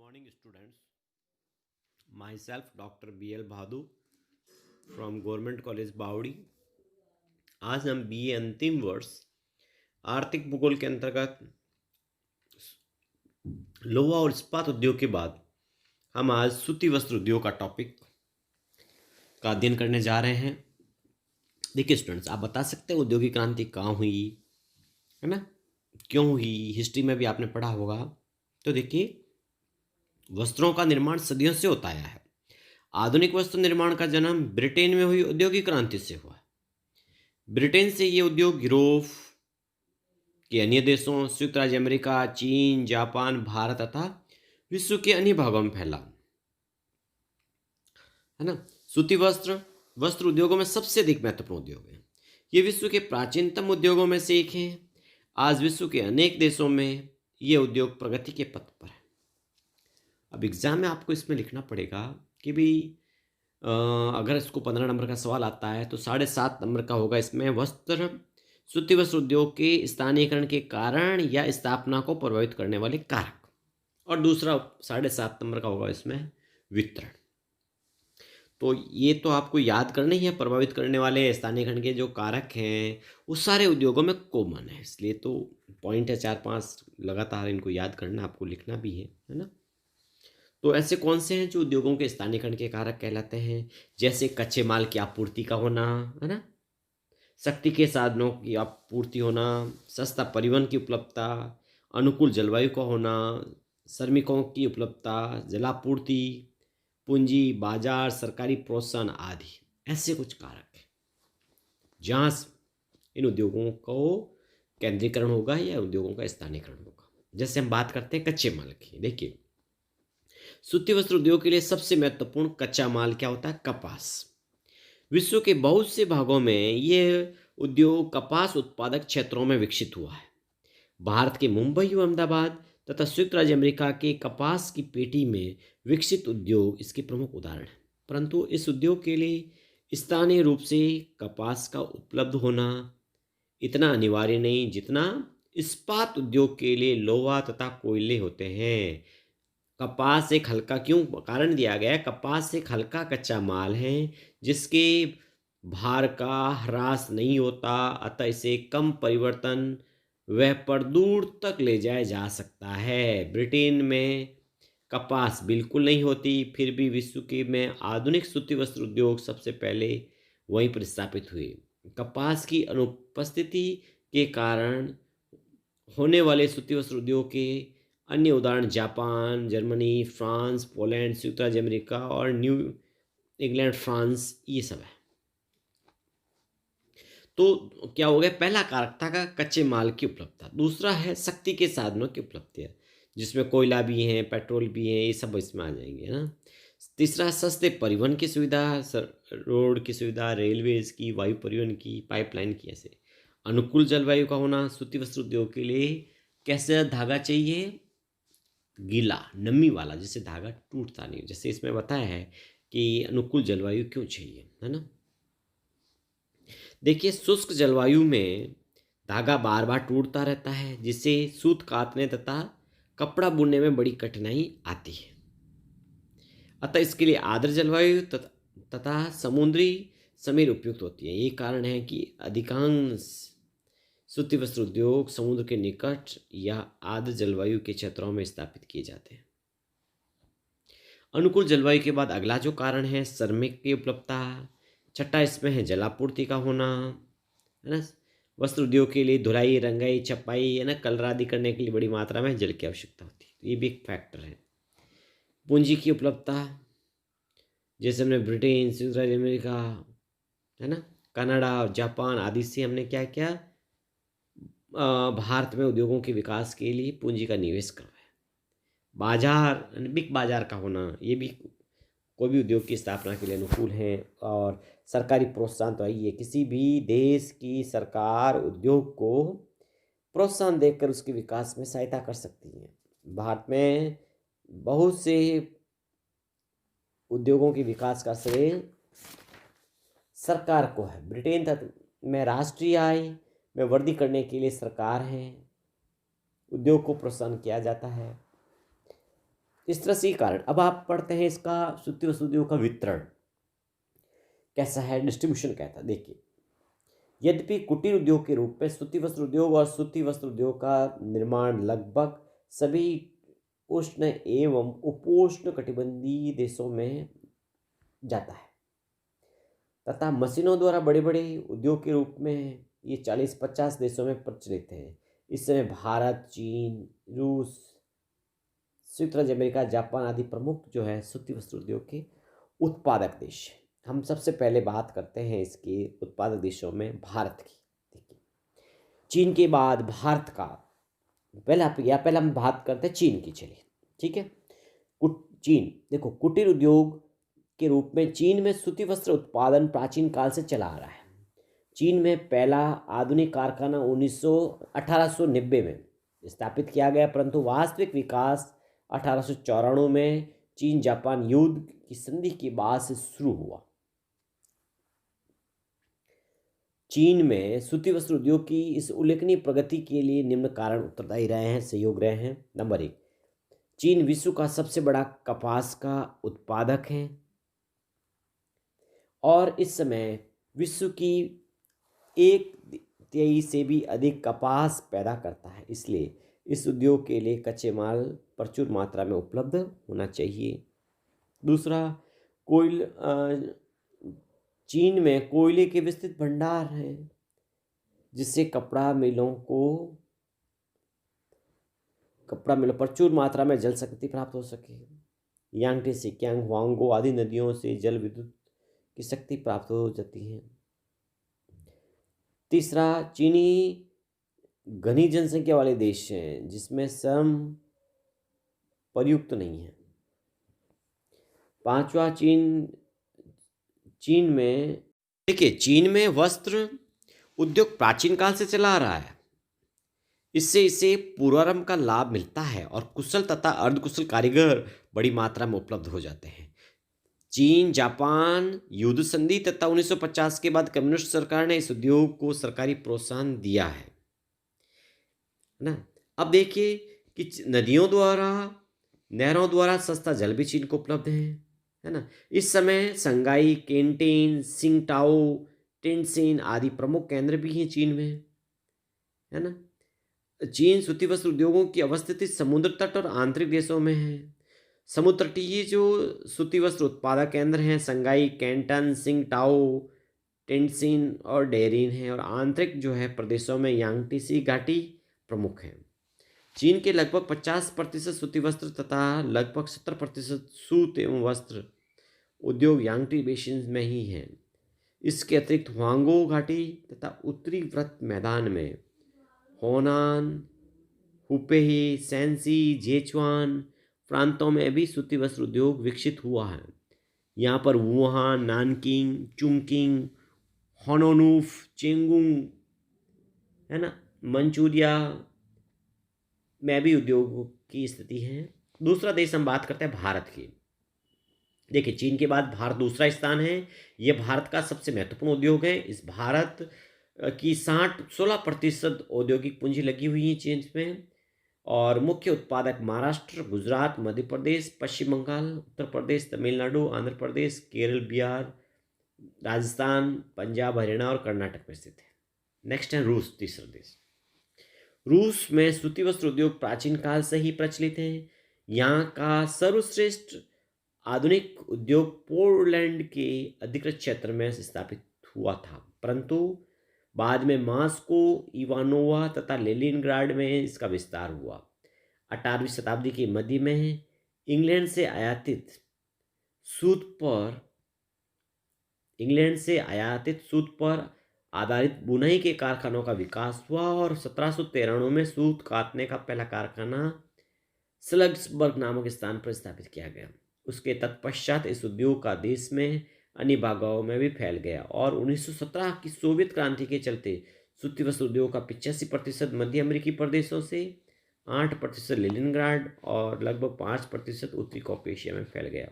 morning, students. Myself, Dr. B.L. Bhadu from Government College बावड़ी। आज हम बीए अंतिम वर्ष आर्थिक भूगोल के अंतर्गत लोहा और इस्पात उद्योग के बाद हम आज सूती वस्त्र उद्योग का टॉपिक का अध्ययन करने जा रहे हैं। देखिए स्टूडेंट्स, आप बता सकते हैं औद्योगिक क्रांति कहाँ हुई, है ना, क्यों हुई? हिस्ट्री में भी आपने पढ़ा होगा। तो देखिए, वस्त्रों का निर्माण सदियों से होता आया है। आधुनिक वस्त्र निर्माण का जन्म ब्रिटेन में हुई औद्योगिक क्रांति से हुआ। ब्रिटेन से ये उद्योग यूरोप के अन्य देशों, संयुक्त राज्य अमेरिका, चीन, जापान, भारत तथा विश्व के अन्य भागों में फैला, है ना। सूती वस्त्र वस्त्र उद्योगों में सबसे अधिक महत्वपूर्ण उद्योग है। ये विश्व के प्राचीनतम उद्योगों में से एक है। आज विश्व के अनेक देशों में ये उद्योग प्रगति के पथ पर है। अब एग्जाम में आपको इसमें लिखना पड़ेगा कि भाई अगर इसको 15 नंबर का सवाल आता है तो 7.5 नंबर का होगा इसमें सूती वस्त्र उद्योग के स्थानीयकरण के कारण या स्थापना को प्रभावित करने वाले कारक, और दूसरा 7.5 नंबर का होगा इसमें वितरण। तो ये तो आपको याद करना ही है। प्रभावित करने वाले स्थानीयकरण के जो कारक हैं वो सारे उद्योगों में कॉमन है, इसलिए तो पॉइंट है 4-5 लगातार इनको याद करना, आपको लिखना भी है ना। तो ऐसे कौन से हैं जो उद्योगों के स्थानीयकरण के कारक कहलाते हैं? जैसे कच्चे माल की आपूर्ति का होना, है ना, शक्ति के साधनों की आपूर्ति होना, सस्ता परिवहन की उपलब्धता, अनुकूल जलवायु का होना, श्रमिकों की उपलब्धता, जलापूर्ति, पूंजी बाजार, सरकारी प्रोत्साहन आदि। ऐसे कुछ कारक हैं जहाँ इन उद्योगों को केंद्रीकरण होगा या उद्योगों का स्थानीयकरण होगा। जैसे हम बात करते हैं कच्चे माल की। देखिए, सूती वस्त्र उद्योग के लिए सबसे महत्वपूर्ण कच्चा माल क्या होता है? कपास। विश्व के बहुत से भागों में यह उद्योग कपास उत्पादक क्षेत्रों में विकसित हुआ है। भारत के मुंबई और अहमदाबाद तथा संयुक्त राज्य अमेरिका के कपास की पेटी में विकसित उद्योग इसके प्रमुख उदाहरण हैं। परंतु इस उद्योग के लिए स्थानीय रूप से कपास का उपलब्ध होना इतना अनिवार्य नहीं जितना इस्पात उद्योग के लिए लोहा तथा कोयले होते हैं। कपास एक हल्का, क्यों कारण दिया गया है, कपास एक हल्का कच्चा माल है जिसके भार का ह्रास नहीं होता, अतः इसे कम परिवर्तन वह पर दूर तक ले जाया जा सकता है। ब्रिटेन में कपास बिल्कुल नहीं होती, फिर भी विश्व के में आधुनिक सूती वस्त्र उद्योग सबसे पहले वहीं पर स्थापित हुए। कपास की अनुपस्थिति के कारण होने वाले सूती वस्त्र उद्योग के अन्य उदाहरण जापान, जर्मनी, फ्रांस, पोलैंड, संयुक्त राज्य अमेरिका और न्यू इंग्लैंड, फ्रांस, ये सब है। तो क्या हो गया? पहला कारक था का कच्चे माल की उपलब्धता। दूसरा है शक्ति के साधनों की उपलब्धि है, जिसमें कोयला भी है, पेट्रोल भी है, ये सब इसमें आ जाएंगे ना। तीसरा सस्ते परिवहन की सुविधा, रोड की सुविधा, रेलवेज की, वायु परिवहन की, पाइपलाइन की। ऐसे अनुकूल जलवायु का होना। सूती वस्त्र उद्योग के लिए कैसा धागा चाहिए? गीला, नमी वाला, जिससे धागा टूटता नहीं। जैसे इसमें बताया है कि अनुकूल जलवायु क्यों चाहिए, है ना। देखिए, शुष्क जलवायु में धागा बार बार टूटता रहता है, जिससे सूत काटने तथा कपड़ा बुनने में बड़ी कठिनाई आती है। अतः इसके लिए आर्द्र जलवायु तथा समुद्री समीर उपयुक्त होती है। यही कारण है कि अधिकांश सूती वस्त्र उद्योग समुद्र के निकट या आर्द्र जलवायु के क्षेत्रों में स्थापित किए जाते हैं। अनुकूल जलवायु के बाद अगला जो कारण है श्रमिक की उपलब्धता। छठा इसमें है जलापूर्ति का होना, है ना। वस्त्र उद्योग के लिए धुलाई, रंगाई, छपाई, है ना, कलर आदि करने के लिए बड़ी मात्रा में जल की आवश्यकता होती है, तो ये भी एक फैक्टर है। पूंजी की उपलब्धता, जैसे हमने ब्रिटेन, संयुक्त राज्य अमेरिका, है ना, कनाडा और जापान आदि से हमने क्या किया, भारत में उद्योगों के विकास के लिए पूंजी का निवेश करवाया। बाजार, बिग बाजार का होना, ये भी कोई भी उद्योग की स्थापना के लिए अनुकूल है। और सरकारी प्रोत्साहन, तो है किसी भी देश की सरकार उद्योग को प्रोत्साहन देकर उसके विकास में सहायता कर सकती है। भारत में बहुत से उद्योगों के विकास का श्रेय सरकार को है। ब्रिटेन तक में राष्ट्रीय आय में वृद्धि करने के लिए सरकार है, उद्योग को प्रोत्साहन किया जाता है। इस तरह से ही कारण। अब आप पढ़ते हैं इसका सूती वस्त्र उद्योग का वितरण कैसा है, डिस्ट्रीब्यूशन कैसा। देखिए, यद्यपि कुटीर उद्योग के रूप में सूती वस्त्र उद्योग और सूती वस्त्र उद्योग का निर्माण लगभग सभी उष्ण एवं उपोष्ण कटिबंधीय देशों में जाता है तथा मशीनों द्वारा बड़े बड़े उद्योग के रूप में ये 40-50 देशों में प्रचलित है। इस समय भारत, चीन, रूस, संयुक्त राज्य अमेरिका, जापान आदि प्रमुख जो है सूती वस्त्र उद्योग के उत्पादक देश हैं। हम सबसे पहले बात करते हैं इसके उत्पादक देशों में भारत की। देखिए, चीन के बाद भारत का पहले हम बात करते हैं चीन की। चलिए, ठीक है। चीन, देखो, कुटीर उद्योग के रूप में चीन में सूती वस्त्र उत्पादन प्राचीन काल से चला आ रहा है। चीन में पहला आधुनिक कारखाना 1890 में स्थापित किया गया, परंतु वास्तविक विकास 1894 में चीन जापान युद्ध की संधि के बाद से शुरू हुआ। चीन में सूती वस्त्र उद्योग की इस उल्लेखनीय प्रगति के लिए निम्न कारण उत्तरदायी रहे हैं, सहयोग रहे हैं। नंबर 1, चीन विश्व का सबसे बड़ा कपास का उत्पादक है और इस समय विश्व की 1/3 से भी अधिक कपास पैदा करता है। इसलिए इस उद्योग के लिए कच्चे माल प्रचुर मात्रा में उपलब्ध होना चाहिए। दूसरा, चीन में कोयले के विस्तृत भंडार हैं, जिससे कपड़ा मिलों प्रचुर मात्रा में जल शक्ति प्राप्त हो सके। यांगटी, सिक्यांग, हुआंगो आदि नदियों से जल विद्युत की शक्ति प्राप्त हो जाती है। तीसरा, चीनी घनी जनसंख्या वाले देश हैं जिसमें श्रम प्रयुक्त नहीं है। पांचवा, चीन में देखिए, चीन में वस्त्र उद्योग प्राचीन काल से चला आ रहा है। इससे इसे पूर्वारंभ का लाभ मिलता है और कुशल तथा अर्धकुशल कारीगर बड़ी मात्रा में उपलब्ध हो जाते हैं। चीन जापान युद्ध संधि तथा 1950 के बाद कम्युनिस्ट सरकार ने इस उद्योग को सरकारी प्रोत्साहन दिया है ना। अब देखिए कि नहरों द्वारा सस्ता जल भी चीन को उपलब्ध है ना। इस समय संगाई, कैंटीन, सिंगटाओ, टेंसिन आदि प्रमुख केंद्र भी हैं चीन में, है ना। चीन सूती वस्त्र उद्योगों की अवस्थिति समुद्र तट और आंतरिक देशों में है। समुद्र तटीय जो सूती वस्त्र उत्पादक केंद्र हैं संगाई, कैंटन, सिंगटाओ, टेंसिन और डेरिन हैं, और आंतरिक जो है प्रदेशों में यांगटीसी घाटी प्रमुख है। चीन के लगभग 50% सूती वस्त्र तथा लगभग 70% सूत एवं वस्त्र उद्योग यांगटी बेसिन में ही हैं। इसके अतिरिक्त हुआंगो घाटी तथा उत्तरी व्रत मैदान में होनान, हुपेही, सैंसी, जेचुआन प्रांतों में भी सूती वस्त्र उद्योग विकसित हुआ है। यहाँ पर वुहान, नानकिंग, चुंगकिंग, होनोनूफ, चेंगुंग, है ना, मंचूरिया में भी उद्योग की स्थिति है। दूसरा देश हम बात करते हैं भारत की। देखिए, चीन के बाद भारत दूसरा स्थान है। यह भारत का सबसे महत्वपूर्ण उद्योग है। इस भारत की 16% औद्योगिक पूंजी लगी हुई है चीन में, और मुख्य उत्पादक महाराष्ट्र, गुजरात, मध्य प्रदेश, पश्चिम बंगाल, उत्तर प्रदेश, तमिलनाडु, आंध्र प्रदेश, केरल, बिहार, राजस्थान, पंजाब, हरियाणा और कर्नाटक में स्थित है। नेक्स्ट है रूस, तीसरा देश। रूस में सूती वस्त्र उद्योग प्राचीन काल से ही प्रचलित है। यहाँ का सर्वश्रेष्ठ आधुनिक उद्योग पोलैंड के अधिकृत क्षेत्र में स्थापित हुआ था, परंतु बाद में मास्को, इवानोवा तथा लेनिनग्राड में इसका विस्तार हुआ। 18वीं शताब्दी के मध्य में इंग्लैंड से आयातित सूत पर आधारित बुनाई के कारखानों का विकास हुआ और 1793 में सूत काटने का पहला कारखाना स्लग्सबर्ग नामक स्थान पर स्थापित किया गया। उसके तत्पश्चात इस उद्योग का देश में अन्य भागों में भी फैल गया और 1917 की सोवियत क्रांति के चलते सूती वस्त्र उद्योग का 85% मध्य अमेरिकी प्रदेशों से, 8% लेनिनग्राड और लगभग 5% उत्तरी कॉकेशिया में फैल गया।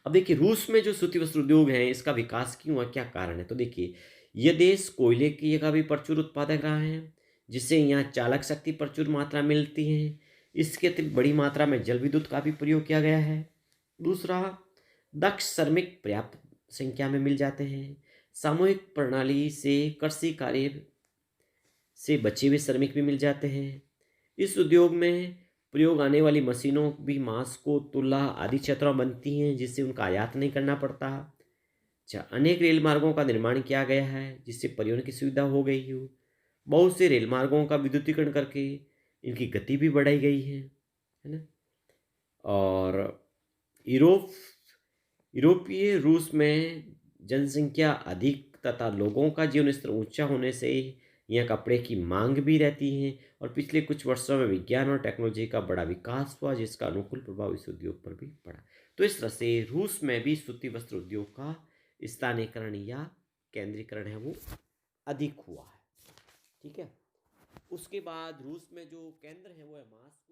अब देखिए, रूस में जो सूती वस्त्र उद्योग है इसका विकास क्यों हुआ, क्या कारण है। तो देखिए, यह देश कोयले की का भी प्रचुर उत्पादक रहा है, जिससे यहाँ चालक शक्ति प्रचुर मात्रा मिलती है। इसके अतिरिक्त बड़ी मात्रा में जल विद्युत का भी प्रयोग किया गया है। दूसरा, दक्ष श्रमिक पर्याप्त संख्या में मिल जाते हैं। सामूहिक प्रणाली से कृषि कार्य से बचे हुए श्रमिक भी मिल जाते हैं। इस उद्योग में प्रयोग आने वाली मशीनों भी मास्को, तुला आदि क्षेत्रों में बनती हैं, जिससे उनका आयात नहीं करना पड़ता। अच्छा, अनेक रेल मार्गों का निर्माण किया गया है, जिससे परिवहन की सुविधा हो गई हो। बहुत से रेल मार्गों का विद्युतीकरण करके इनकी गति भी बढ़ाई गई है ना। और यूरोप यूरोपीय रूस में जनसंख्या अधिक तथा लोगों का जीवन स्तर ऊंचा होने से यहाँ कपड़े की मांग भी रहती है, और पिछले कुछ वर्षों में विज्ञान और टेक्नोलॉजी का बड़ा विकास हुआ, जिसका अनुकूल प्रभाव इस उद्योग पर भी पड़ा। तो इस तरह से रूस में भी सूती वस्त्र उद्योग का स्थानीयकरण या केंद्रीकरण है वो अधिक हुआ है। ठीक है। उसके बाद रूस में जो केंद्र है वो है मास्को।